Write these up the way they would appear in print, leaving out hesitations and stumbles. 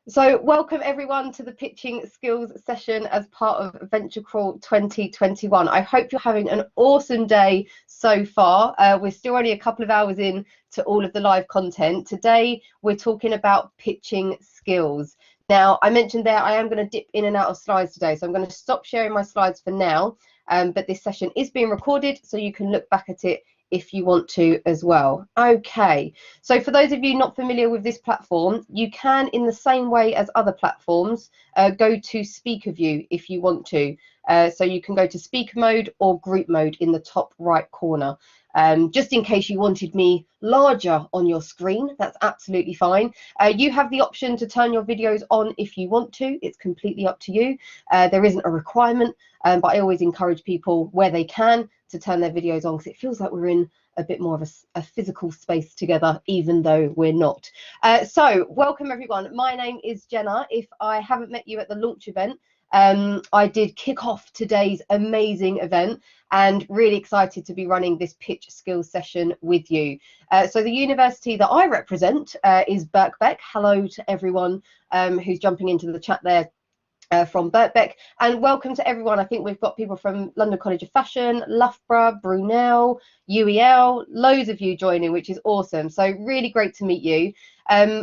So welcome everyone to the pitching skills session as part of Venture Crawl 2021. I hope you're having an awesome day so far. We're still only a couple of hours in to all of the live content. Today we're talking about pitching skills. Now, I mentioned there I am going to dip in and out of slides today, so I'm going to stop sharing my slides for now, but this session is being recorded so you can look back at it if you want to as well. Okay, so for those of you not familiar with this platform, you can, in the same way as other platforms, go to speaker view if you want to. So you can go to speaker mode or group mode in the top right corner. Just in case you wanted me larger on your screen, that's absolutely fine. You have the option to turn your videos on if you want to. It's completely up to you. There isn't a requirement, but I always encourage people where they can to turn their videos on, because it feels like we're in a bit more of a physical space together, even though we're not. So welcome everyone. My name is Jenna. If I haven't met you at the launch event, I did kick off today's amazing event and really excited to be running this pitch skills session with you. So the university that I represent is Birkbeck. Hello to everyone who's jumping into the chat there from Birkbeck, and welcome to everyone. I think we've got people from London College of Fashion, Loughborough, Brunel, UEL, loads of you joining, which is awesome. So really great to meet you.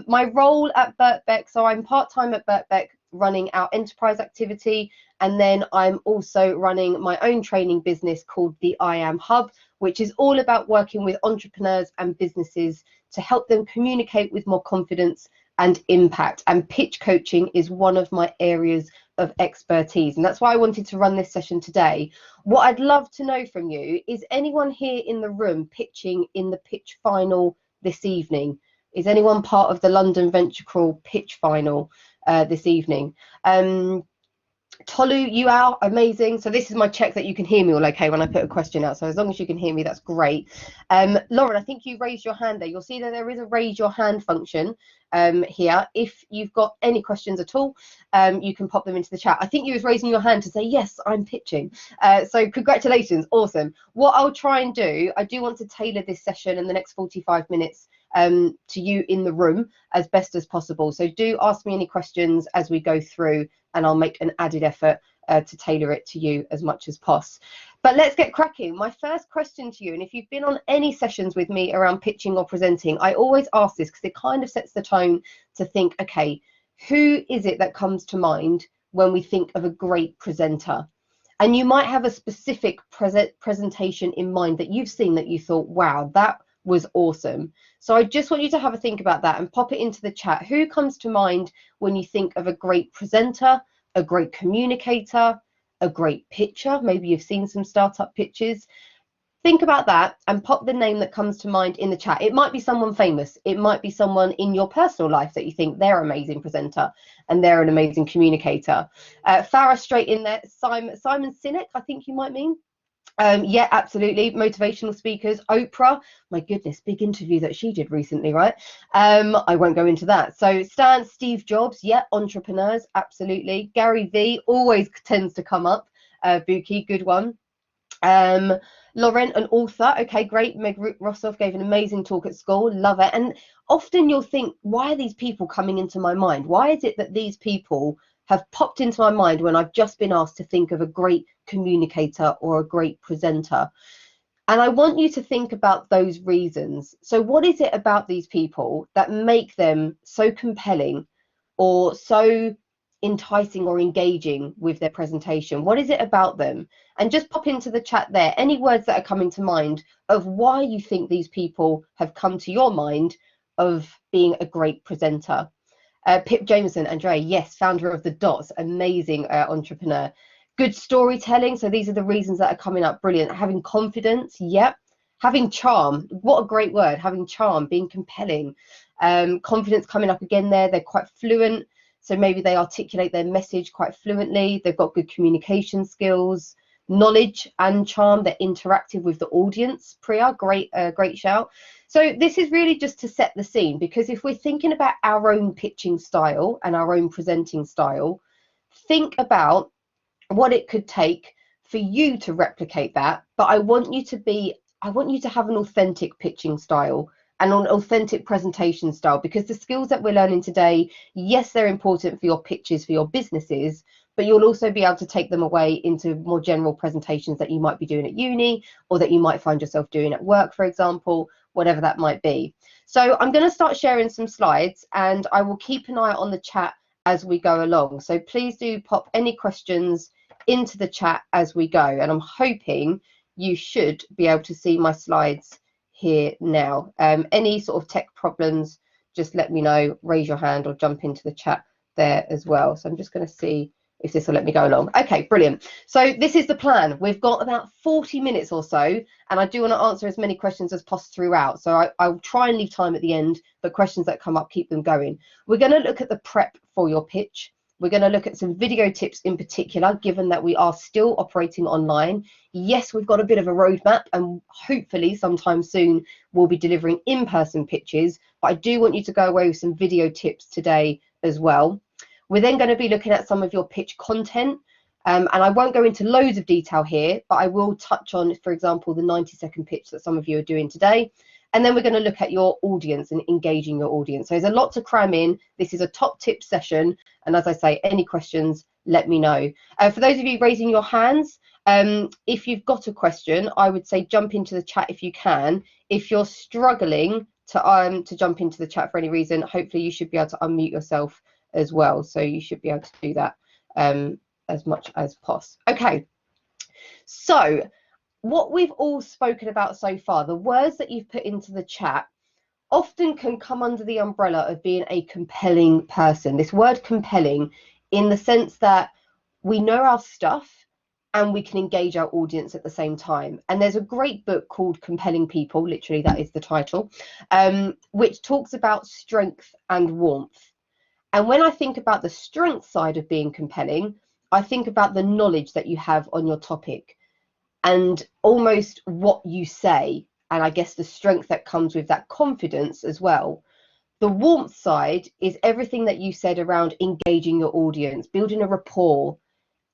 My role at Birkbeck, so I'm part-time at Birkbeck running our enterprise activity, and then I'm also running my own training business called the I Am Hub, which is all about working with entrepreneurs and businesses to help them communicate with more confidence and impact, and pitch coaching is one of my areas of expertise, and that's why I wanted to run this session today. What I'd love to know from you is, anyone here in the room pitching in the pitch final this evening? Is anyone part of the London Venture Crawl pitch final this evening? Tolu, you are amazing. So this is my check that you can hear me all okay when I put a question out. So as long as you can hear me, that's great. Lauren, I think you raised your hand there. You'll see that there is a raise your hand function here. If you've got any questions at all, you can pop them into the chat. I think you was raising your hand to say, yes, I'm pitching. So congratulations, awesome. What I'll try and do, I do want to tailor this session in the next 45 minutes to you in the room as best as possible. So do ask me any questions as we go through, and I'll make an added effort to tailor it to you as much as possible. But let's get cracking. My first question to you, and if you've been on any sessions with me around pitching or presenting, I always ask this because it kind of sets the tone to think, okay, who is it that comes to mind when we think of a great presenter? And you might have a specific presentation in mind that you've seen that you thought, wow, that was awesome. So I just want you to have a think about that and pop it into the chat. Who comes to mind when you think of a great presenter, a great communicator, a great pitcher? Maybe you've seen some startup pitches. Think about that and pop the name that comes to mind in the chat. It might be someone famous. It might be someone in your personal life that you think they're an amazing presenter and they're an amazing communicator. Farah, straight in there. Simon Sinek, I think you might mean. Yeah, absolutely. Motivational speakers. Oprah, my goodness, big interview that she did recently, right? I won't go into that. So Stan, Steve Jobs, yeah, entrepreneurs, absolutely. Gary V always tends to come up. Buki, good one. Laurent, an author. Okay, great. Meg Rossoff gave an amazing talk at school. Love it. And often you'll think, why are these people coming into my mind? Why is it that these people have popped into my mind when I've just been asked to think of a great communicator or a great presenter? And I want you to think about those reasons. So what is it about these people that make them so compelling or so enticing or engaging with their presentation? What is it about them? And just pop into the chat there any words that are coming to mind of why you think these people have come to your mind of being a great presenter. Pip Jameson, Andrea, yes, founder of The Dots, amazing entrepreneur. Good storytelling, so these are the reasons that are coming up. Brilliant. Having confidence, yep. Having charm, what a great word. Having charm, being compelling. Confidence coming up again there. They're quite fluent, so maybe they articulate their message quite fluently. They've got good communication skills. Knowledge and charm, they're interactive with the audience. Priya, great shout. So this is really just to set the scene, because if we're thinking about our own pitching style and our own presenting style, think about what it could take for you to replicate that. But I want you to have an authentic pitching style and on authentic presentation style, because the skills that we're learning today, yes, they're important for your pitches, for your businesses, but you'll also be able to take them away into more general presentations that you might be doing at uni, or that you might find yourself doing at work, for example, whatever that might be. So I'm going to start sharing some slides, and I will keep an eye on the chat as we go along. So please do pop any questions into the chat as we go, and I'm hoping you should be able to see my slides here now. Any sort of tech problems, just let me know, raise your hand or jump into the chat there as well. So I'm just going to see if this will let me go along. Okay, brilliant. So this is the plan. We've got about 40 minutes or so, and I do want to answer as many questions as possible throughout. So I'll try and leave time at the end, but questions that come up, keep them going. We're going to look at the prep for your pitch. We're going to look at some video tips in particular, given that we are still operating online. Yes, we've got a bit of a roadmap, and hopefully sometime soon we'll be delivering in-person pitches, but I do want you to go away with some video tips today as well. We're then going to be looking at some of your pitch content, and I won't go into loads of detail here, but I will touch on, for example, the 90-second pitch that some of you are doing today. And then we're going to look at your audience and engaging your audience. So there's a lot to cram in. This is a top tip session. And as I say, any questions, let me know. For those of you raising your hands, if you've got a question, I would say jump into the chat if you can. If you're struggling to jump into the chat for any reason, hopefully you should be able to unmute yourself as well. So you should be able to do that as much as possible. Okay, so what we've all spoken about so far, the words that you've put into the chat often can come under the umbrella of being a compelling person. This word compelling, in the sense that we know our stuff and we can engage our audience at the same time. And there's a great book called Compelling People, literally that is the title, which talks about strength and warmth. And when I think about the strength side of being compelling, I think about the knowledge that you have on your topic and almost what you say, and I guess the strength that comes with that confidence as well. The warmth side is everything that you said around engaging your audience, building a rapport,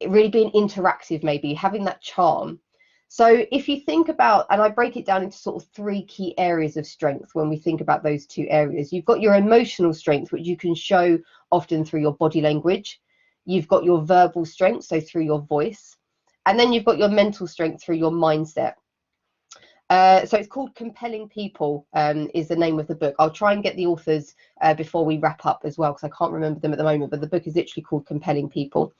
really being interactive, maybe having that charm. So if you think about, and I break it down into sort of 3 key areas of strength when we think about those 2 areas. You've got your emotional strength, which you can show often through your body language. You've got your verbal strength, so through your voice. And then you've got your mental strength through your mindset. So it's called Compelling People, is the name of the book. I'll try and get the authors before we wrap up as well, because I can't remember them at the moment, but the book is literally called Compelling People.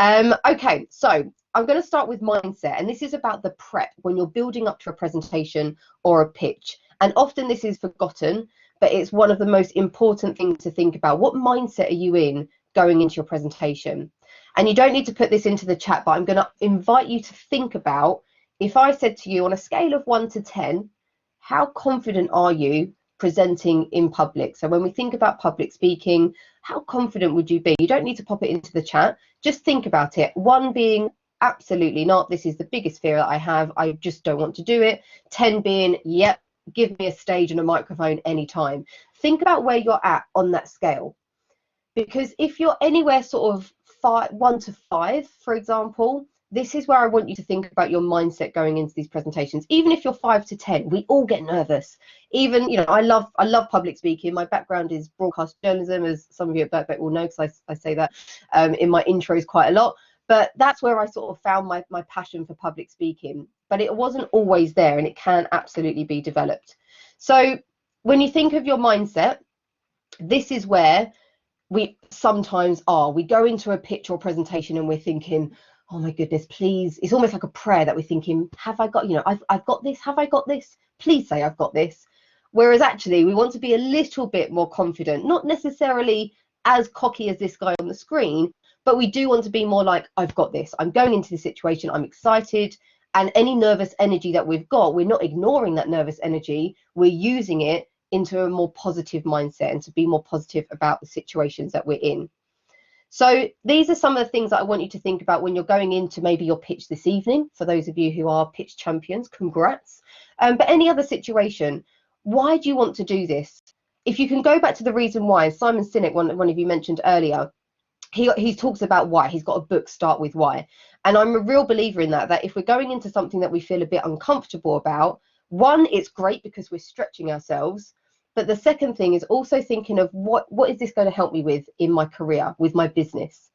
Okay, so I'm going to start with mindset, and this is about the prep when you're building up to a presentation or a pitch. And often this is forgotten, but it's one of the most important things to think about. What mindset are you in going into your presentation? And you don't need to put this into the chat, but I'm going to invite you to think about, if I said to you on a scale of 1 to 10, how confident are you presenting in public? So when we think about public speaking, how confident would you be? You don't need to pop it into the chat. Just think about it. 1 being absolutely not. This is the biggest fear that I have. I just don't want to do it. 10 being, yep, give me a stage and a microphone anytime. Think about where you're at on that scale. Because if you're anywhere sort of 1 to 5, for example, this is where I want you to think about your mindset going into these presentations. Even if you're 5 to 10, we all get nervous. Even, you know, I love public speaking. My background is broadcast journalism, as some of you at Birkbeck will know, because I say that in my intros quite a lot. But that's where I sort of found my passion for public speaking. But it wasn't always there, and it can absolutely be developed. So when you think of your mindset, this is where we sometimes are. We go into a pitch or presentation and we're thinking, oh my goodness, please. It's almost like a prayer that we're thinking, have I got, you know, I've got this, have I got this? Please say I've got this. Whereas actually we want to be a little bit more confident, not necessarily as cocky as this guy on the screen, but we do want to be more like, I've got this. I'm going into this situation, I'm excited. And any nervous energy that we've got, we're not ignoring that nervous energy, we're using it into a more positive mindset and to be more positive about the situations that we're in. So these are some of the things that I want you to think about when you're going into maybe your pitch this evening. For those of you who are pitch champions, congrats. But any other situation, why do you want to do this? If you can go back to the reason why, Simon Sinek, one of you mentioned earlier, he talks about why. He's got a book, Start With Why. And I'm a real believer in that if we're going into something that we feel a bit uncomfortable about, 1, it's great because we're stretching ourselves. But the second thing is also thinking of what is this going to help me with in my career, with my business.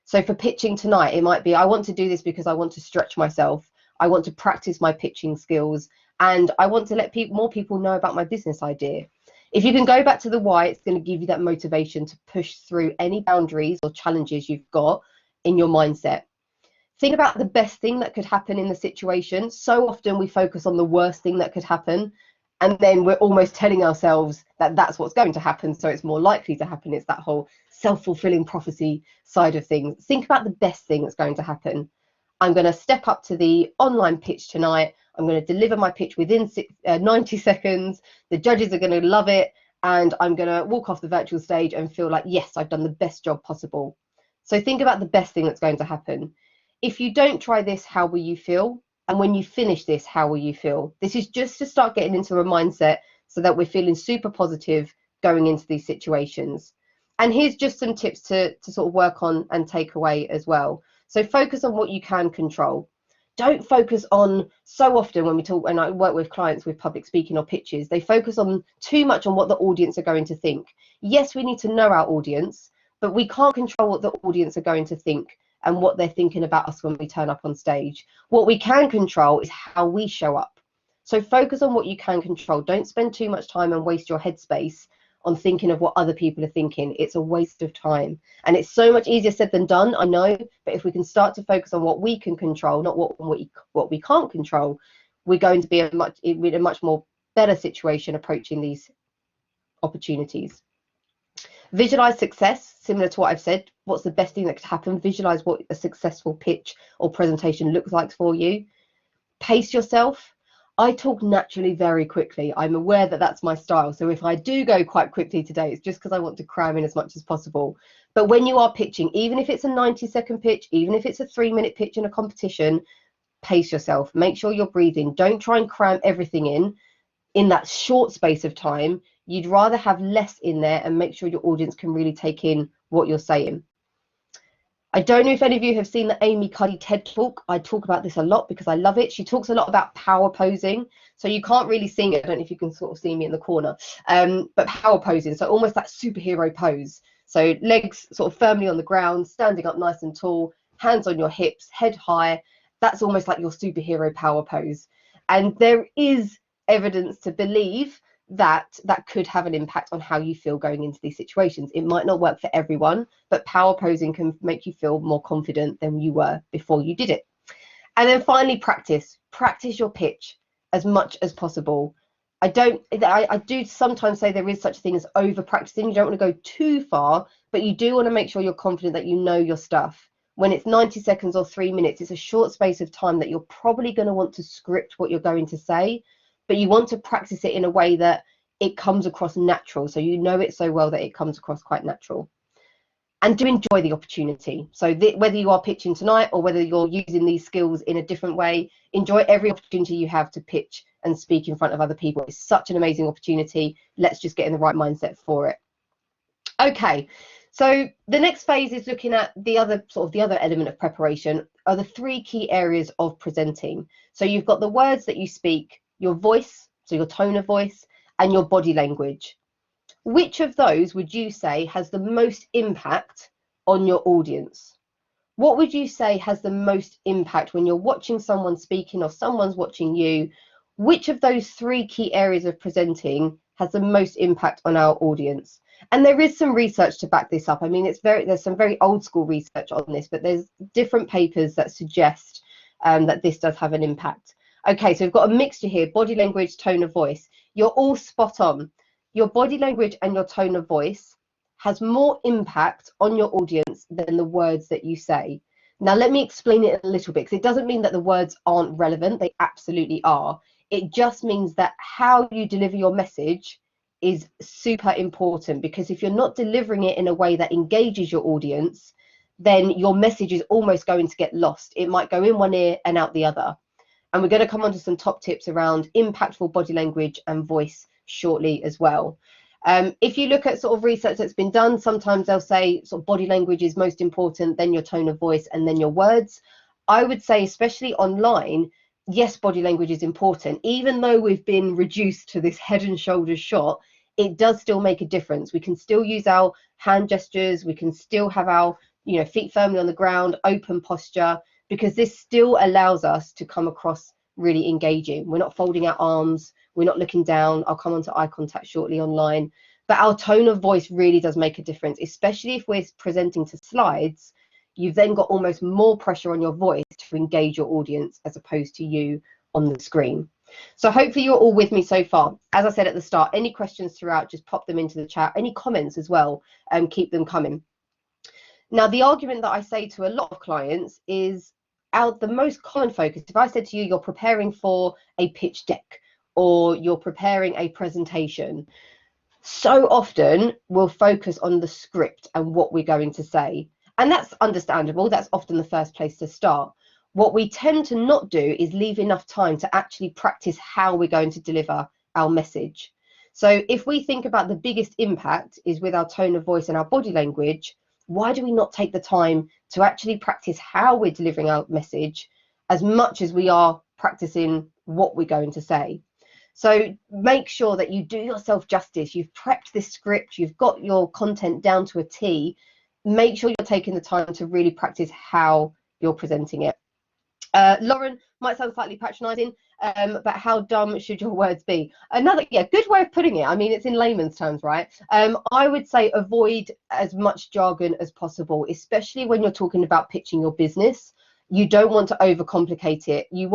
So for pitching tonight, it might be, I want to do this because I want to stretch myself. I want to practice my pitching skills, and I want to let more people know about my business idea. If you can go back to the why, it's going to give you that motivation to push through any boundaries or challenges you've got in your mindset. Think about the best thing that could happen in the situation. So often we focus on the worst thing that could happen, and then we're almost telling ourselves that that's what's going to happen, so it's more likely to happen. It's that whole self-fulfilling prophecy side of things. Think about the best thing that's going to happen. I'm going to step up to the online pitch tonight. I'm going to deliver my pitch within 90 seconds. The judges are going to love it, and I'm going to walk off the virtual stage and feel like, yes, I've done the best job possible. So think about the best thing that's going to happen. If you don't try this, how will you feel? And when you finish this, how will you feel? This is just to start getting into a mindset so that we're feeling super positive going into these situations. And here's just some tips to sort of work on and take away as well. So focus on what you can control. Don't focus on, so often when we talk, and I work with clients with public speaking or pitches, they focus on too much on what the audience are going to think. Yes, we need to know our audience, but we can't control what the audience are going to think and what they're thinking about us when we turn up on stage. What we can control is how we show up. So focus on what you can control. Don't spend too much time and waste your headspace on thinking of what other people are thinking. It's a waste of time. And it's so much easier said than done, I know, but if we can start to focus on what we can control, not what we can't control, we're going to be in a much more better situation approaching these opportunities. Visualize success, similar to what I've said. What's the best thing that could happen? Visualize what a successful pitch or presentation looks like for you. Pace yourself. I talk naturally very quickly. I'm aware that that's my style. So if I do go quite quickly today, it's just because I want to cram in as much as possible. But when you are pitching, even if it's a 90-second pitch, even if it's a 3-minute pitch in a competition, pace yourself. Make sure you're breathing. Don't try and cram everything in that short space of time. You'd rather have less in there and make sure your audience can really take in what you're saying. I don't know if any of you have seen the Amy Cuddy TED Talk. I talk about this a lot because I love it. She talks a lot about power posing. So you can't really see me. I don't know if you can sort of see me in the corner, but power posing. So almost that superhero pose. So legs sort of firmly on the ground, standing up nice and tall, hands on your hips, head high. That's almost like your superhero power pose. And there is evidence to believe that could have an impact on how you feel going into these situations. It might not work for everyone, but power posing can make you feel more confident than you were before you did it. And then finally, practice your pitch as much as possible. I do sometimes say there is such a thing as over practicing. You don't want to go too far, but you do want to make sure you're confident that you know your stuff. When it's 90 seconds or 3 minutes, it's a short space of time that you're probably going to want to script what you're going to say, but you want to practice it in a way that it comes across natural. So you know it so well that it comes across quite natural. And do enjoy the opportunity. So whether you are pitching tonight or whether you're using these skills in a different way, enjoy every opportunity you have to pitch and speak in front of other people. It's such an amazing opportunity. Let's just get in the right mindset for it. Okay, so the next phase is looking at the other element of preparation are the 3 key areas of presenting. So you've got the words that you speak, your voice, so your tone of voice, and your body language. Which of those would you say has the most impact on your audience? What would you say has the most impact when you're watching someone speaking or someone's watching you? Which of those 3 key areas of presenting has the most impact on our audience? And there is some research to back this up. I mean, there's some very old school research on this, but there's different papers that suggest that this does have an impact. Okay, so we've got a mixture here, body language, tone of voice. You're all spot on. Your body language and your tone of voice has more impact on your audience than the words that you say. Now, let me explain it a little bit, because it doesn't mean that the words aren't relevant. They absolutely are. It just means that how you deliver your message is super important, because if you're not delivering it in a way that engages your audience, then your message is almost going to get lost. It might go in one ear and out the other. And we're going to come on to some top tips around impactful body language and voice shortly as well. If you look at sort of research that's been done, sometimes they'll say sort of body language is most important, then your tone of voice, and then your words. I would say, especially online, yes, body language is important. Even though we've been reduced to this head and shoulders shot, it does still make a difference. We can still use our hand gestures, we can still have our feet firmly on the ground, open posture, because this still allows us to come across really engaging. We're not folding our arms, we're not looking down. I'll come on to eye contact shortly online, but our tone of voice really does make a difference, especially if we're presenting to slides. You've then got almost more pressure on your voice to engage your audience as opposed to you on the screen. So hopefully you're all with me so far. As I said at the start, any questions throughout, just pop them into the chat. Any comments as well, keep them coming. Now, the argument that I say to a lot of clients is the most common focus. If I said to you, you're preparing for a pitch deck or you're preparing a presentation, so often we'll focus on the script and what we're going to say. And that's understandable. That's often the first place to start. What we tend to not do is leave enough time to actually practice how we're going to deliver our message. So if we think about the biggest impact is with our tone of voice and our body language, why do we not take the time to actually practice how we're delivering our message as much as we are practicing what we're going to say? So make sure that you do yourself justice. You've prepped this script, you've got your content down to a T. Make sure you're taking the time to really practice how you're presenting it. Lauren, might sound slightly patronizing, but how dumb should your words be? Another, good way of putting it. I mean, it's in layman's terms, right? I would say avoid as much jargon as possible, especially when you're talking about pitching your business. You don't want to overcomplicate it. You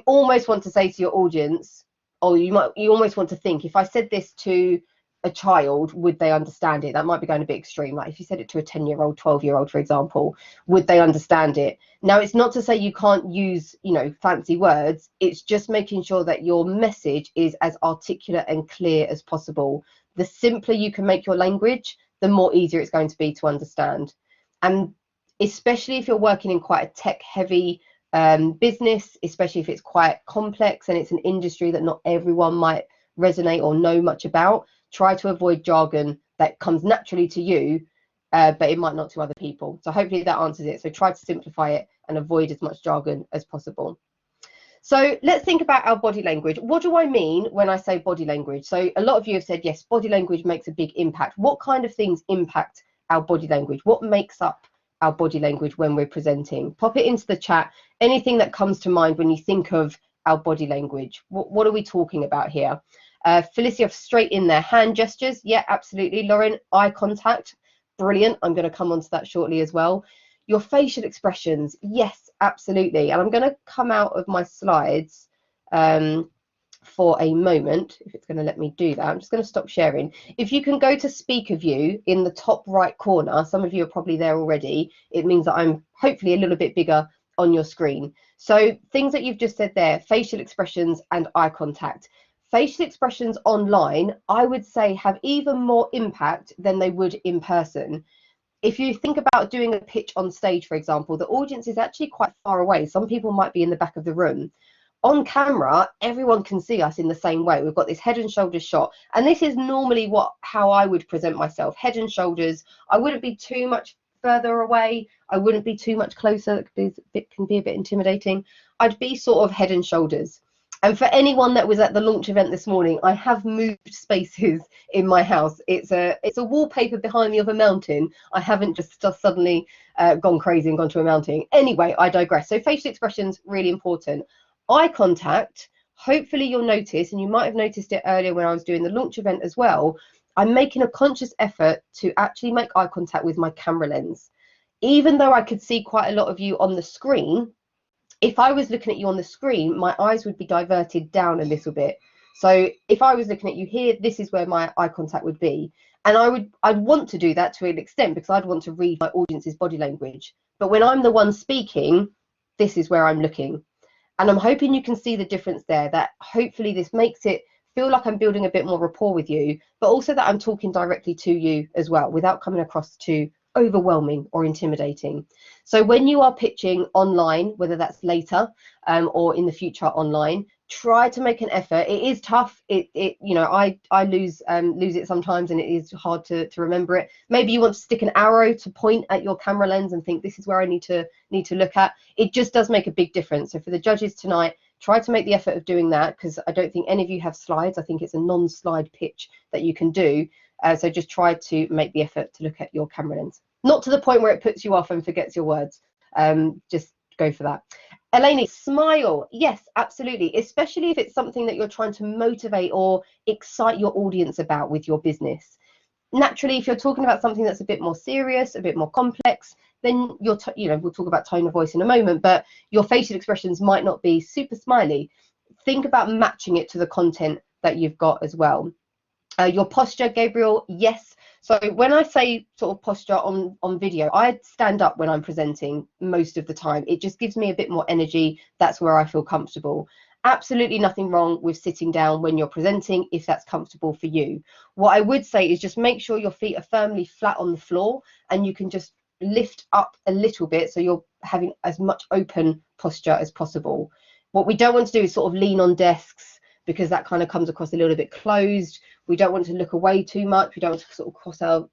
almost want to say to your audience, or you almost want to think, if I said this to a child, would they understand it? That might be going a bit extreme. Like if you said it to a 10-year-old, 12-year-old, for example, would they understand it? Now, it's not to say you can't use, fancy words. It's just making sure that your message is as articulate and clear as possible. The simpler you can make your language, the more easier it's going to be to understand. And especially if you're working in quite a tech-heavy business, especially if it's quite complex and it's an industry that not everyone might resonate or know much about, try to avoid jargon that comes naturally to you, but it might not to other people. So hopefully that answers it. So try to simplify it and avoid as much jargon as possible. So let's think about our body language. What do I mean when I say body language? So a lot of you have said, yes, body language makes a big impact. What kind of things impact our body language? What makes up our body language when we're presenting? Pop it into the chat. Anything that comes to mind when you think of our body language. What are we talking about here? Felicia, straight in there. Hand gestures, yeah, absolutely. Lauren, eye contact, brilliant. I'm going to come on to that shortly as well. Your facial expressions, yes, absolutely. And I'm going to come out of my slides for a moment, if it's going to let me do that. I'm just going to stop sharing. If you can go to speaker view in the top right corner, some of you are probably there already. It means that I'm hopefully a little bit bigger on your screen. So things that you've just said there, facial expressions and eye contact. Facial expressions online, I would say, have even more impact than they would in person. If you think about doing a pitch on stage, for example, the audience is actually quite far away. Some people might be in the back of the room. On camera, everyone can see us in the same way. We've got this head and shoulders shot. And this is normally how I would present myself. Head and shoulders. I wouldn't be too much further away. I wouldn't be too much closer. It can be a bit intimidating. I'd be sort of head and shoulders. And for anyone that was at the launch event this morning, I have moved spaces in my house. It's a wallpaper behind me of a mountain. I haven't just suddenly gone crazy and gone to a mountain. Anyway, I digress. So facial expressions, really important. Eye contact, hopefully you'll notice, and you might have noticed it earlier when I was doing the launch event as well, I'm making a conscious effort to actually make eye contact with my camera lens. Even though I could see quite a lot of you on the screen, if I was looking at you on the screen, my eyes would be diverted down a little bit. So if I was looking at you here, this is where my eye contact would be. And I'd want to do that to an extent because I'd want to read my audience's body language. But when I'm the one speaking, this is where I'm looking. And I'm hoping you can see the difference there, that hopefully this makes it feel like I'm building a bit more rapport with you, but also that I'm talking directly to you as well without coming across too overwhelming or intimidating. So when you are pitching online, whether that's later or in the future online, try to make an effort. It is tough. I lose it sometimes, and it is hard to remember it. Maybe you want to stick an arrow to point at your camera lens and think this is where I need to look at. It just does make a big difference. So for the judges tonight, try to make the effort of doing that, because I don't think any of you have slides. I think it's a non-slide pitch that you can do. So just try to make the effort to look at your camera lens. Not to the point where it puts you off and forgets your words. Just go for that. Eleni, smile. Yes, absolutely. Especially if it's something that you're trying to motivate or excite your audience about with your business. Naturally, if you're talking about something that's a bit more serious, a bit more complex, then we'll talk about tone of voice in a moment, but your facial expressions might not be super smiley. Think about matching it to the content that you've got as well. Your posture, Gabriel, yes. So when I say sort of posture on video, I stand up when I'm presenting most of the time. It just gives me a bit more energy. That's where I feel comfortable. Absolutely nothing wrong with sitting down when you're presenting if that's comfortable for you. What I would say is just make sure your feet are firmly flat on the floor and you can just lift up a little bit so you're having as much open posture as possible. What we don't want to do is sort of lean on desks, because that kind of comes across a little bit closed. We don't want to look away too much. We don't want to sort of cross our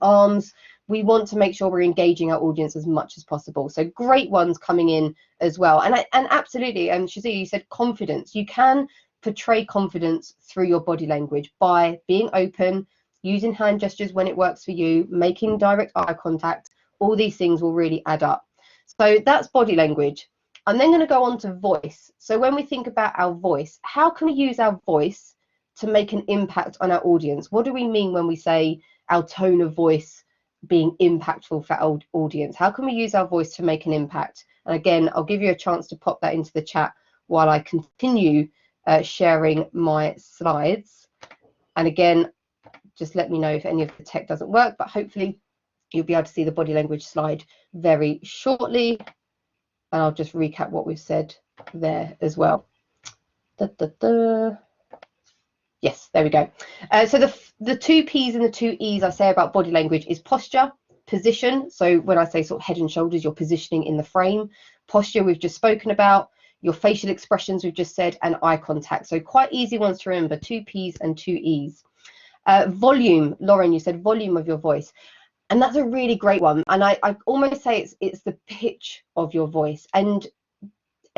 arms. We want to make sure we're engaging our audience as much as possible. So great ones coming in as well. And absolutely, Shazia, you said confidence. You can portray confidence through your body language by being open, using hand gestures when it works for you, making direct eye contact. All these things will really add up. So that's body language. I'm then going to go on to voice. So when we think about our voice, how can we use our voice to make an impact on our audience? What do we mean when we say our tone of voice being impactful for our audience? How can we use our voice to make an impact? And again, I'll give you a chance to pop that into the chat while I continue sharing my slides. And again, just let me know if any of the tech doesn't work, but hopefully you'll be able to see the body language slide very shortly. And I'll just recap what we've said there as well. Yes, there we go. So the two P's and the two E's I say about body language is posture, position. So when I say sort of head and shoulders, you're positioning in the frame. Posture we've just spoken about. Your facial expressions we've just said, and eye contact. So quite easy ones to remember, two P's and two E's. Volume, Lauren, you said volume of your voice. And that's a really great one. And I almost say it's the pitch of your voice. And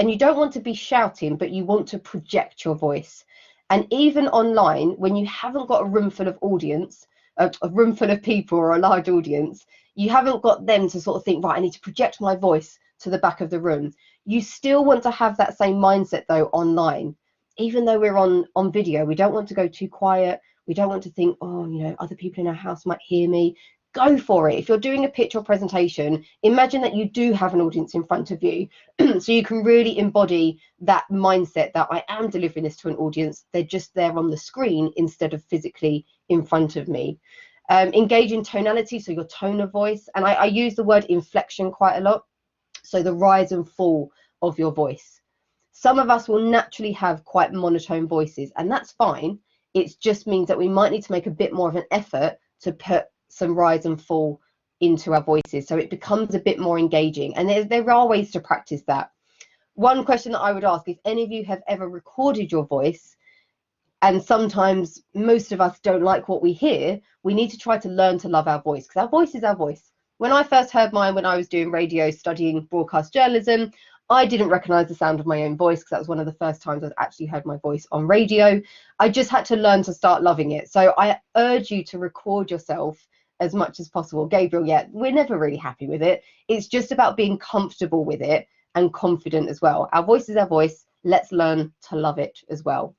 you don't want to be shouting, but you want to project your voice. And even online, when you haven't got a room full of audience, a room full of people or a large audience, you haven't got them to sort of think, right, I need to project my voice to the back of the room. You still want to have that same mindset, though, online. Even though we're on video, we don't want to go too quiet. We don't want to think, oh, other people in our house might hear me. Go for it. If you're doing a pitch or presentation, imagine that you do have an audience in front of you. So you can really embody that mindset that I am delivering this to an audience. They're just there on the screen instead of physically in front of me. Engage in tonality, so your tone of voice. And I use the word inflection quite a lot. So the rise and fall of your voice. Some of us will naturally have quite monotone voices, and that's fine. It just means that we might need to make a bit more of an effort to put some rise and fall into our voices so it becomes a bit more engaging. And there are ways to practice that. One question that I would ask, if any of you have ever recorded your voice, and sometimes most of us don't like what we hear, we need to try to learn to love our voice, because our voice is our voice. When I first heard mine when I was doing radio, studying broadcast journalism, I didn't recognize the sound of my own voice, because that was one of the first times I'd actually heard my voice on radio. I just had to learn to start loving it. So I urge you to record yourself as much as possible. Gabriel, yeah, we're never really happy with it. It's just about being comfortable with it and confident as well. Our voice is our voice. Let's learn to love it as well.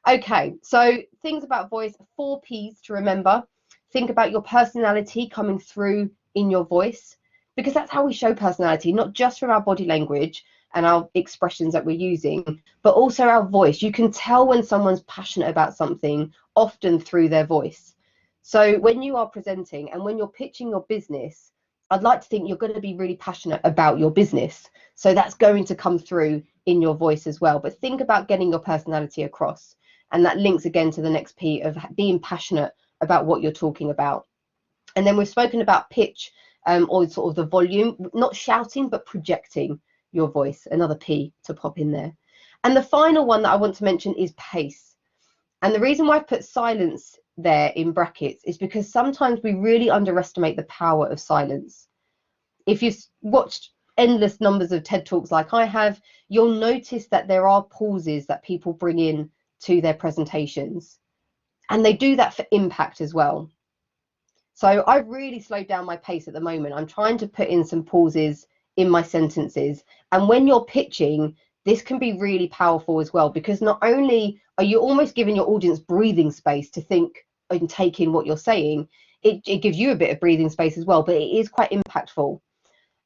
Okay, so things about voice, 4 P's to remember. Think about your personality coming through in your voice, because that's how we show personality, not just from our body language and our expressions that we're using, but also our voice. You can tell when someone's passionate about something, often through their voice. So when you are presenting and when you're pitching your business, I'd like to think you're going to be really passionate about your business. So that's going to come through in your voice as well. But think about getting your personality across. And that links again to the next P of being passionate about what you're talking about. And then we've spoken about pitch, or sort of the volume, not shouting, but projecting your voice, another P to pop in there. And the final one that I want to mention is pace. And the reason why I've put silence there in brackets is because sometimes we really underestimate the power of silence. If you've watched endless numbers of TED Talks like I have, you'll notice that there are pauses that people bring in to their presentations. And they do that for impact as well. So I've really slowed down my pace at the moment. I'm trying to put in some pauses in my sentences. And when you're pitching, this can be really powerful as well, because not only are you almost giving your audience breathing space to think and take in what you're saying, it gives you a bit of breathing space as well, but it is quite impactful.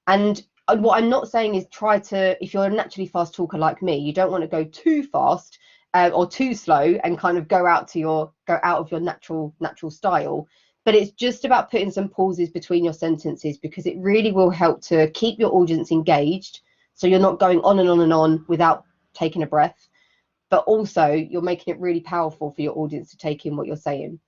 And what I'm not saying is try to, if you're a naturally fast talker like me, you don't want to go too fast or too slow and kind of go out of your natural style. But it's just about putting some pauses between your sentences, because it really will help to keep your audience engaged. So you're not going on and on and on without taking a breath, but also you're making it really powerful for your audience to take in what you're saying.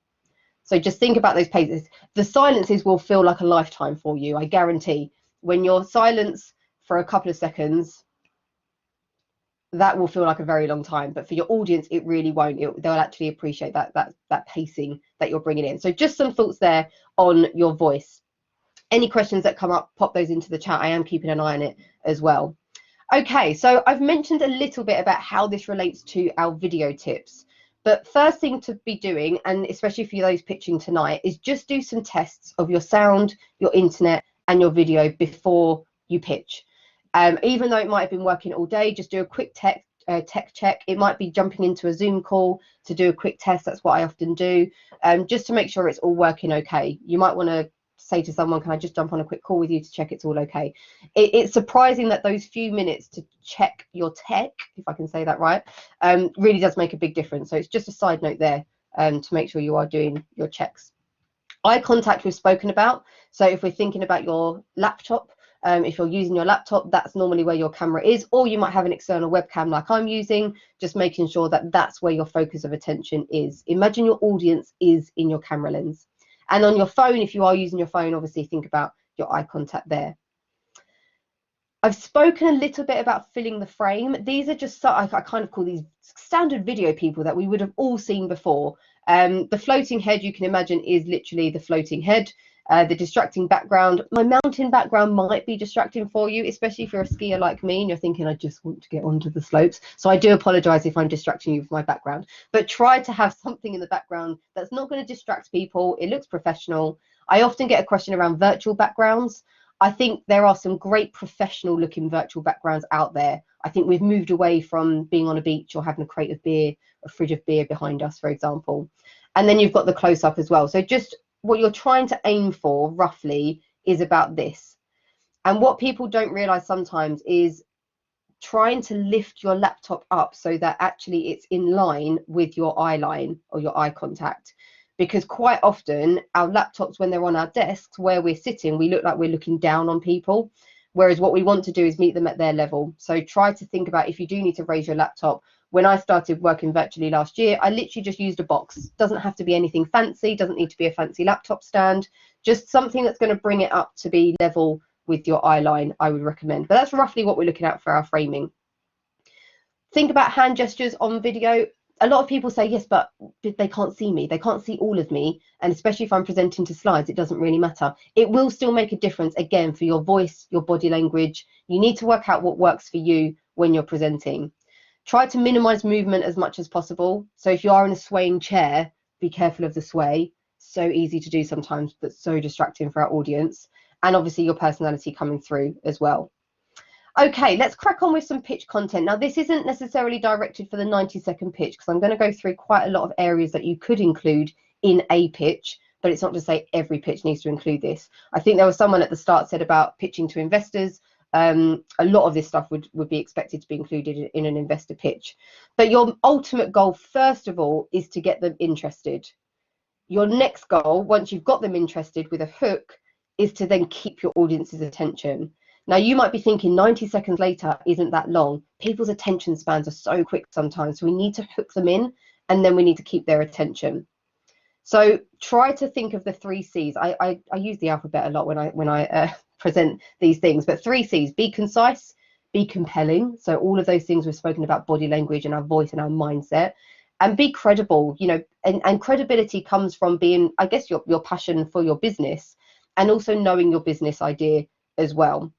So just think about those pauses. The silences will feel like a lifetime for you, I guarantee. When you're silence for a couple of seconds, that will feel like a very long time, but for your audience it really won't. They'll actually appreciate that pacing that you're bringing in. So just some thoughts there on your voice. Any questions that come up, pop those into the chat. I am keeping an eye on it as well. Okay, so I've mentioned a little bit about how this relates to our video tips, but first thing to be doing, and especially for those pitching tonight, is just do some tests of your sound, your internet and your video before you pitch. Even though it might have been working all day, just do a quick tech check. It might be jumping into a Zoom call to do a quick test. That's what I often do, just to make sure it's all working okay. You might want to say to someone, can I just jump on a quick call with you to check it's all okay? It's surprising that those few minutes to check your tech, if I can say that right, really does make a big difference. So it's just a side note there, to make sure you are doing your checks. Eye contact we've spoken about. So if we're thinking about your laptop, if you're using your laptop, that's normally where your camera is, or you might have an external webcam like I'm using, just making sure that that's where your focus of attention is. Imagine your audience is in your camera lens. And on your phone, if you are using your phone, obviously think about your eye contact there. I've spoken a little bit about filling the frame. These are just, I kind of call these standard video people that we would have all seen before. The floating head, you can imagine, is literally the floating head. The distracting background, my mountain background might be distracting for you, especially if you're a skier like me and you're thinking, I just want to get onto the slopes. So I do apologize if I'm distracting you with my background, but try to have something in the background that's not going to distract people. It looks professional. I often get a question around virtual backgrounds. I think there are some great professional looking virtual backgrounds out there. I think we've moved away from being on a beach or having a crate of beer, a fridge of beer behind us, for example. And then you've got the close up as well. So just what you're trying to aim for roughly is about this. And what people don't realize sometimes is trying to lift your laptop up so that actually it's in line with your eye line or your eye contact. Because quite often our laptops, when they're on our desks where we're sitting, we look like we're looking down on people. Whereas what we want to do is meet them at their level. So try to think about if you do need to raise your laptop. When I started working virtually last year, I literally just used a box. Doesn't have to be anything fancy, doesn't need to be a fancy laptop stand, just something that's going to bring it up to be level with your eye line, I would recommend. But that's roughly what we're looking at for our framing. Think about hand gestures on video. A lot of people say, yes, but they can't see me. They can't see all of me. And especially if I'm presenting to slides, it doesn't really matter. It will still make a difference, again, for your voice, your body language. You need to work out what works for you when you're presenting. Try to minimize movement as much as possible. So if you are in a swaying chair, be careful of the sway. So easy to do sometimes, but so distracting for our audience. And obviously your personality coming through as well. Okay, let's crack on with some pitch content. Now, this isn't necessarily directed for the 90-second pitch, because I'm going to go through quite a lot of areas that you could include in a pitch, but it's not to say every pitch needs to include this. I think there was someone at the start said about pitching to investors. A lot of this stuff would be expected to be included in an investor pitch. But your ultimate goal, first of all, is to get them interested. Your next goal, once you've got them interested with a hook, is to then keep your audience's attention. Now, you might be thinking 90 seconds later isn't that long. People's attention spans are so quick sometimes. So we need to hook them in, and then we need to keep their attention. So try to think of the 3 C's. I use the alphabet a lot when I present these things, but 3 C's: be concise, be compelling. So all of those things we've spoken about, body language and our voice and our mindset, and be credible. You know, and credibility comes from being, I guess, your passion for your business, and also knowing your business idea as well.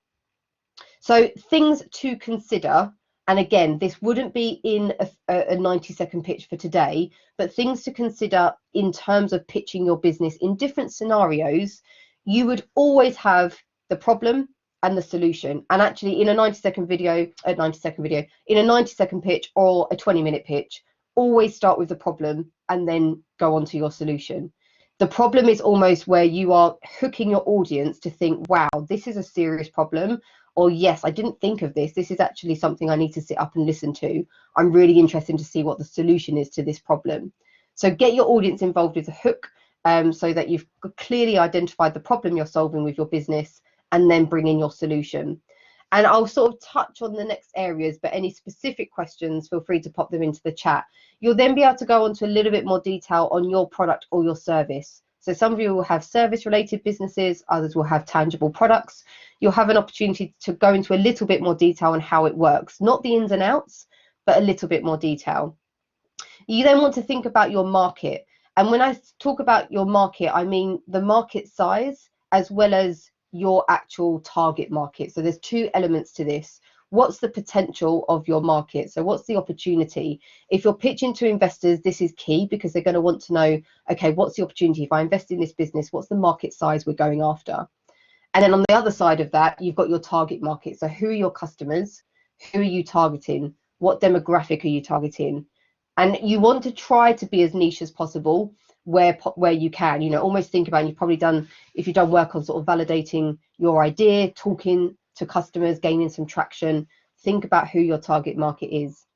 So things to consider, and again, this wouldn't be in a 90-second pitch for today, but things to consider in terms of pitching your business in different scenarios. You would always have the problem and the solution. And actually in a 90-second video, in a 90-second pitch or a 20-minute pitch, always start with the problem and then go on to your solution. The problem is almost where you are hooking your audience to think, wow, this is a serious problem. Or yes, I didn't think of this. This is actually something I need to sit up and listen to. I'm really interested to see what the solution is to this problem. So get your audience involved with the hook, so that you've clearly identified the problem you're solving with your business, and then bring in your solution. And I'll sort of touch on the next areas, but any specific questions, feel free to pop them into the chat. You'll then be able to go into a little bit more detail on your product or your service. So some of you will have service related businesses, others will have tangible products. You'll have an opportunity to go into a little bit more detail on how it works, not the ins and outs, but a little bit more detail. You then want to think about your market. And when I talk about your market, I mean the market size as well as your actual target market. So there's two elements to this. What's the potential of your market? So what's the opportunity? If you're pitching to investors, this is key because they're going to want to know, okay, what's the opportunity? If I invest in this business, what's the market size we're going after? And then on the other side of that, you've got your target market. So who are your customers? Who are you targeting? What demographic are you targeting? And you want to try to be as niche as possible where you can, you know, almost think about, and you've probably done, if you've done work on sort of validating your idea, talking to customers, gaining some traction, think about who your target market is.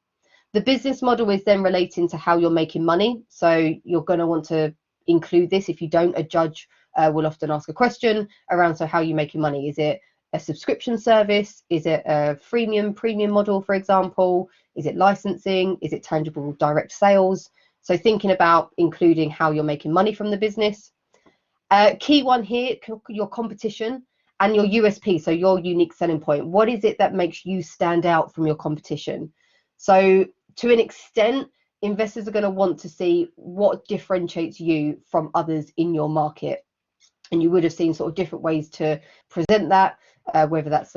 The business model is then relating to how you're making money. So you're going to want to include this. If you don't, a judge will often ask a question around, so how are you making money? Is it a subscription service? Is it a premium model, for example? Is it licensing? Is it tangible direct sales? So thinking about including how you're making money from the business. Key one here, your competition and your USP, so your unique selling point. What is it that makes you stand out from your competition? So to an extent, investors are going to want to see what differentiates you from others in your market. And you would have seen sort of different ways to present that, whether that's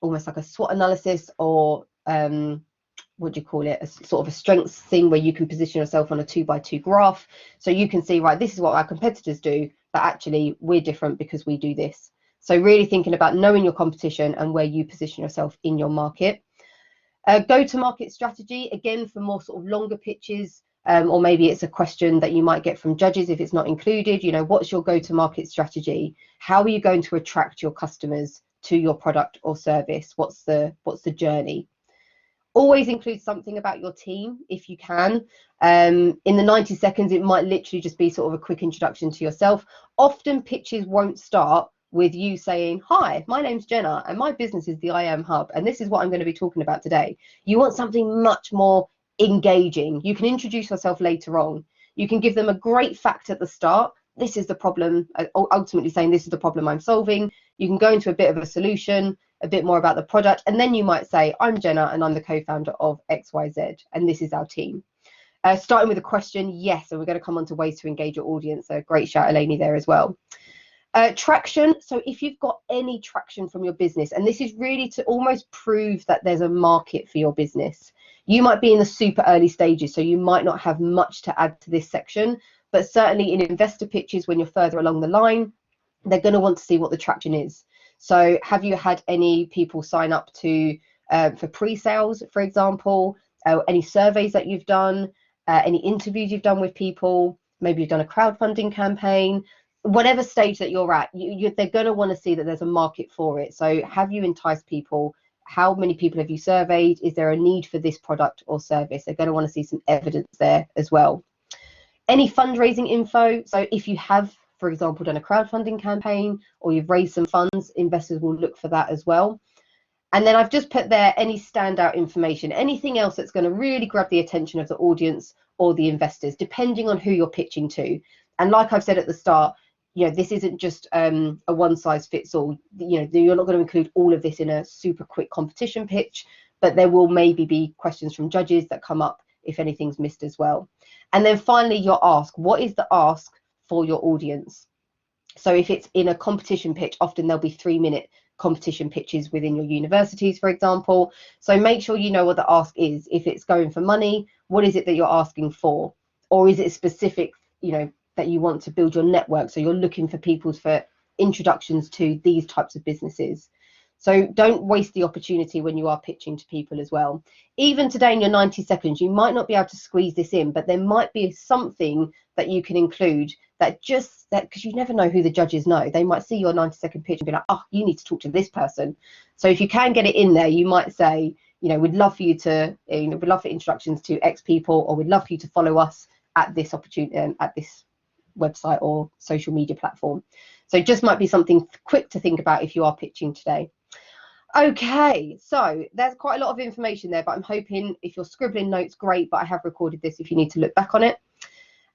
almost like a SWOT analysis, or what do you call it, a sort of a strengths thing where you can position yourself on a 2x2 graph, so you can see, right, this is what our competitors do, but actually we're different because we do this. So really thinking about knowing your competition and where you position yourself in your market. Go-to-market strategy, again, for more sort of longer pitches, or maybe it's a question that you might get from judges if it's not included. You know, what's your go-to-market strategy? How are you going to attract your customers to your product or service? What's the journey? Always include something about your team if you can. In the 90 seconds, it might literally just be sort of a quick introduction to yourself. Often pitches won't start with you saying, hi, my name's Jenna and my business is the I Am Hub, and this is what I'm going to be talking about today. You want something much more engaging. You can introduce yourself later on. You can give them a great fact at the start. This is the problem, ultimately saying this is the problem I'm solving. You can go into a bit of a solution, a bit more about the product, and then you might say, I'm Jenna and I'm the co-founder of XYZ and this is our team. Starting with a question, yes, and we're going to come on to ways to engage your audience. So great shout, Eleni, there as well. Traction, so if you've got any traction from your business, and this is really to almost prove that there's a market for your business. You might be in the super early stages, so you might not have much to add to this section, but certainly in investor pitches, when you're further along the line, they're going to want to see what the traction is. So have you had any people sign up to for pre-sales, for example, any surveys that you've done, any interviews you've done with people, maybe you've done a crowdfunding campaign, whatever stage that you're at, they're going to want to see that there's a market for it. So have you enticed people? How many people have you surveyed? Is there a need for this product or service? They're going to want to see some evidence there as well. Any fundraising info. So if you have, for example, done a crowdfunding campaign or you've raised some funds, investors will look for that as well. And then I've just put there any standout information, anything else that's going to really grab the attention of the audience or the investors, depending on who you're pitching to. And like I've said at the start, you know, this isn't just a one size fits all. You know, you're not going to include all of this in a super quick competition pitch, but there will maybe be questions from judges that come up if anything's missed as well. And then finally, your ask. What is the ask for your audience? So if it's in a competition pitch, often there'll be 3-minute competition pitches within your universities, for example. So make sure you know what the ask is. If it's going for money, what is it that you're asking for? Or is it specific, you know, that you want to build your network? So you're looking for people for introductions to these types of businesses. So don't waste the opportunity when you are pitching to people as well. Even today in your 90 seconds, you might not be able to squeeze this in, but there might be something that you can include that because you never know who the judges know. They might see your 90-second pitch and be like, oh, you need to talk to this person. So if you can get it in there, you might say, you know, we'd love for you to, you know, we'd love for introductions to X people, or we'd love for you to follow us at this opportunity, at this website or social media platform. So it just might be something quick to think about if you are pitching today. Okay, so there's quite a lot of information there, but I'm hoping if you're scribbling notes, great, but I have recorded this if you need to look back on it.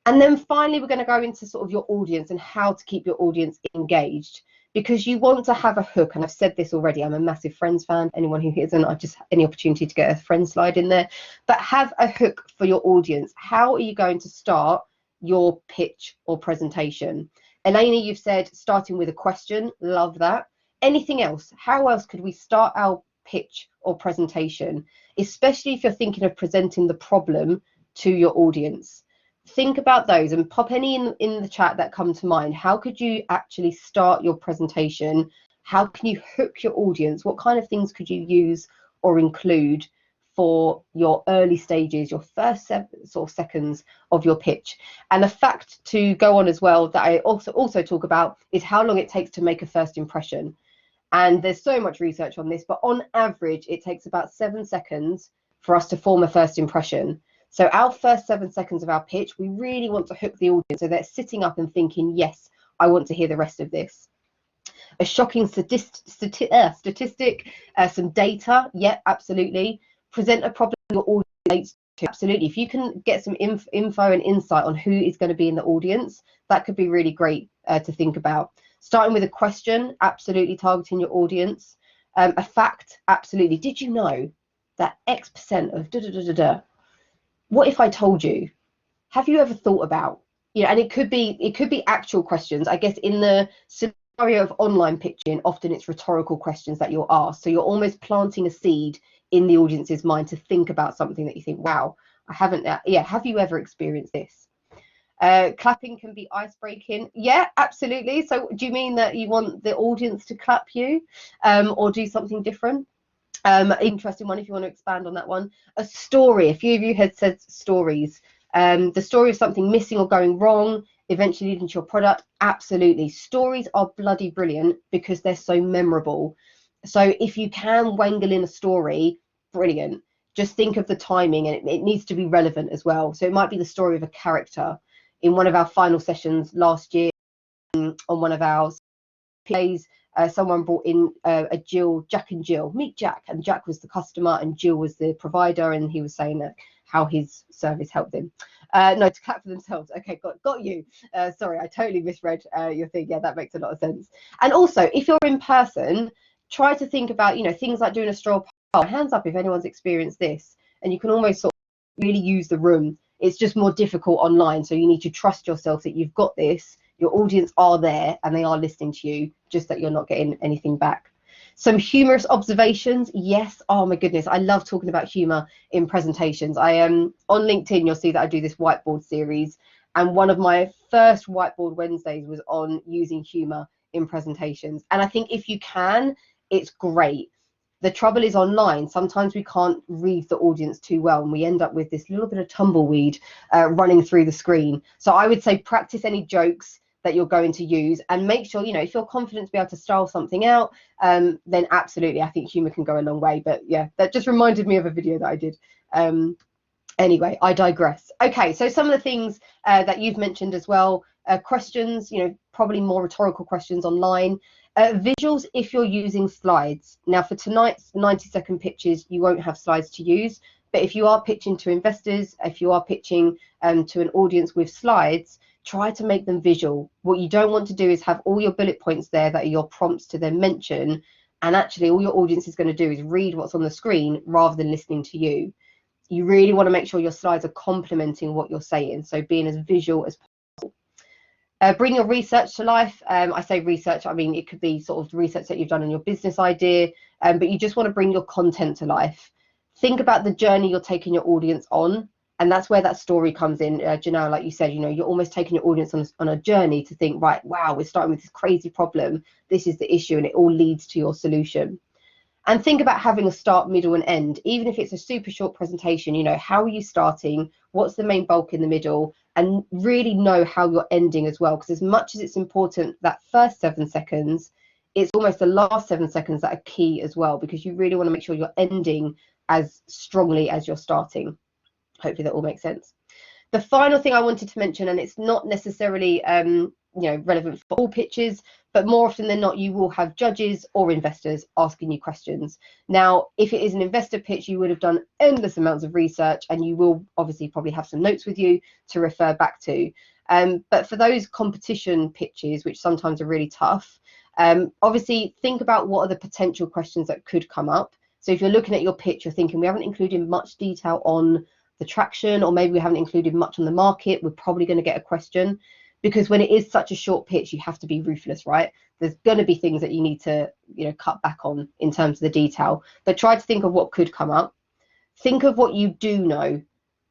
And then finally, we're going to go into sort of your audience and how to keep your audience engaged, because you want to have a hook. And I've said this already, I'm a massive Friends fan. Anyone who isn't, I just any opportunity to get a Friends slide in there. But have a hook for your audience. How are you going to start your pitch or presentation? Elena, you've said starting with a question. Love that. Anything else? How else could we start our pitch or presentation, especially if you're thinking of presenting the problem to your audience? Think about those and pop any in the chat that come to mind. How could you actually start your presentation? How can you hook your audience? What kind of things could you use or include for your early stages, your first sort of seconds of your pitch? And a fact to go on as well that I also talk about is how long it takes to make a first impression. And there's so much research on this, but on average, it takes about 7 seconds for us to form a first impression. So our first 7 seconds of our pitch, we really want to hook the audience so they're sitting up and thinking, yes, I want to hear the rest of this. A shocking statistic, some data, yeah, absolutely. Present a problem your audience relates to, absolutely. If you can get some info and insight on who is going to be in the audience, that could be really great to think about. Starting with a question, absolutely targeting your audience. A fact, absolutely. Did you know that X% of da-da-da-da-da? What if I told you? Have you ever thought about, you know, and it could be actual questions. I guess in the scenario of online pitching, often it's rhetorical questions that you're asked. So you're almost planting a seed in the audience's mind to think about something that you think, wow, I haven't, yeah, have you ever experienced this? Clapping can be ice-breaking. Yeah, absolutely. So do you mean that you want the audience to clap you or do something different? Interesting one if you want to expand on that one. A story, a few of you had said stories. The story of something missing or going wrong, eventually leading to your product. Absolutely. Stories are bloody brilliant because they're so memorable. So if you can wangle in a story, brilliant. Just think of the timing, and it needs to be relevant as well. So it might be the story of a character. In one of our final sessions last year, on one of our plays, someone brought in a Jack and Jill. Meet Jack, and Jack was the customer and Jill was the provider, and he was saying that how his service helped him. No, to clap for themselves. Okay, got you. Sorry, I totally misread your thing. Yeah, that makes a lot of sense. And also, if you're in person, try to think about, you know, things like doing a straw poll. Hands up if anyone's experienced this, and you can almost sort of really use the room. It's just more difficult online, so you need to trust yourself that you've got this. Your audience are there and they are listening to you, just that you're not getting anything back. Some humorous observations. Yes. Oh my goodness. I love talking about humor in presentations. I am on LinkedIn. You'll see that I do this whiteboard series. And one of my first whiteboard Wednesdays was on using humor in presentations. And I think if you can, it's great. The trouble is online, sometimes we can't read the audience too well and we end up with this little bit of tumbleweed running through the screen. So I would say practice any jokes that you're going to use and make sure, you know, if you're confident to be able to style something out, then absolutely, I think humor can go a long way. But yeah, that just reminded me of a video that I did. Anyway, I digress. Okay, so some of the things that you've mentioned as well, questions, you know, probably more rhetorical questions online. Visuals if you're using slides. Now for tonight's 90-second pitches, you won't have slides to use, but if you are pitching to investors, if you are pitching to an audience with slides, try to make them visual. What you don't want to do is have all your bullet points there that are your prompts to then mention, and actually all your audience is going to do is read what's on the screen rather than listening to you. You really want to make sure your slides are complementing what you're saying, so being as visual as possible. Bring your research to life. I say research, I mean, it could be sort of research that you've done on your business idea, but you just want to bring your content to life. Think about the journey you're taking your audience on. And that's where that story comes in. Janelle, like you said, you know, you're almost taking your audience on a journey to think, right, wow, we're starting with this crazy problem. This is the issue, and it all leads to your solution. And think about having a start, middle, and end. Even if it's a super short presentation, you know, how are you starting? What's the main bulk in the middle? And really know how you're ending as well. Because as much as it's important that first 7 seconds, it's almost the last 7 seconds that are key as well, because you really want to make sure you're ending as strongly as you're starting. Hopefully that all makes sense. The final thing I wanted to mention, and it's not necessarily you know, relevant for all pitches, but more often than not, you will have judges or investors asking you questions. Now, if it is an investor pitch, you would have done endless amounts of research, and you will obviously probably have some notes with you to refer back to. But for those competition pitches, which sometimes are really tough, obviously think about what are the potential questions that could come up. So if you're looking at your pitch, you're thinking, we haven't included much detail on the traction, or maybe we haven't included much on the market, we're probably going to get a question. Because when it is such a short pitch, you have to be ruthless, right? There's going to be things that you need to, you know, cut back on in terms of the detail, but try to think of what could come up. Think of what you do know.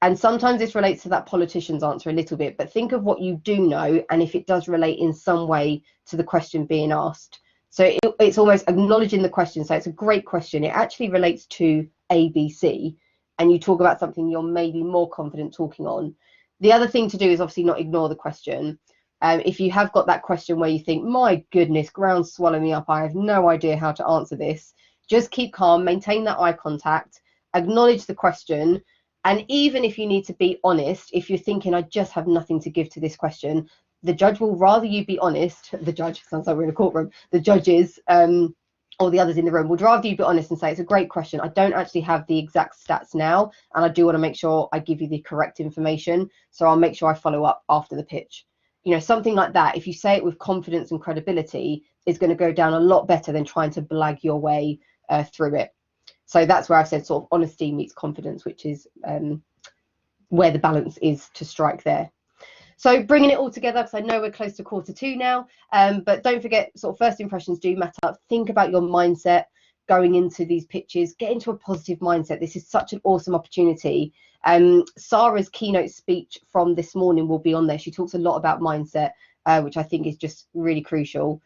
And sometimes this relates to that politician's answer a little bit, but think of what you do know, and if it does relate in some way to the question being asked. So it's almost acknowledging the question. So it's a great question. It actually relates to ABC, and you talk about something you're maybe more confident talking on. The other thing to do is obviously not ignore the question. If you have got that question where you think, my goodness, ground swallow me up, I have no idea how to answer this, just keep calm, maintain that eye contact, acknowledge the question. And even if you need to be honest, if you're thinking, I just have nothing to give to this question, the judge will rather you be honest. The judge, sounds like we're in a courtroom. The judges or the others in the room would rather you be honest and say, it's a great question. I don't actually have the exact stats now, and I do want to make sure I give you the correct information. So I'll make sure I follow up after the pitch. You know, something like that, if you say it with confidence and credibility, is going to go down a lot better than trying to blag your way through it. So that's where I've said sort of honesty meets confidence, which is where the balance is to strike there. So bringing it all together, because I know we're close to 1:45 now, but don't forget, sort of first impressions do matter. Think about your mindset going into these pitches. Get into a positive mindset. This is such an awesome opportunity. Sarah's keynote speech from this morning will be on there. She talks a lot about mindset, which I think is just really crucial.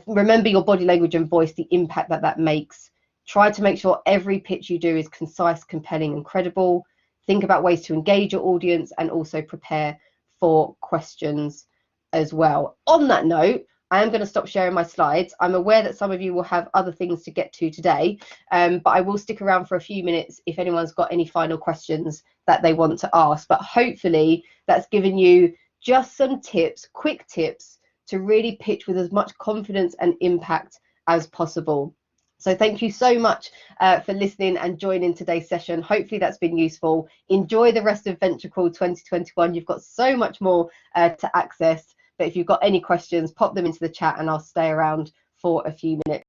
Remember your body language and voice, the impact that that makes. Try to make sure every pitch you do is concise, compelling, and credible. Think about ways to engage your audience, and also prepare for questions as well. On that note, I am going to stop sharing my slides. I'm aware that some of you will have other things to get to today, but I will stick around for a few minutes if anyone's got any final questions that they want to ask. But hopefully that's given you just some tips, quick tips, to really pitch with as much confidence and impact as possible. So thank you so much for listening and joining today's session. Hopefully that's been useful. Enjoy the rest of Venture Call 2021. You've got so much more to access. But if you've got any questions, pop them into the chat and I'll stay around for a few minutes.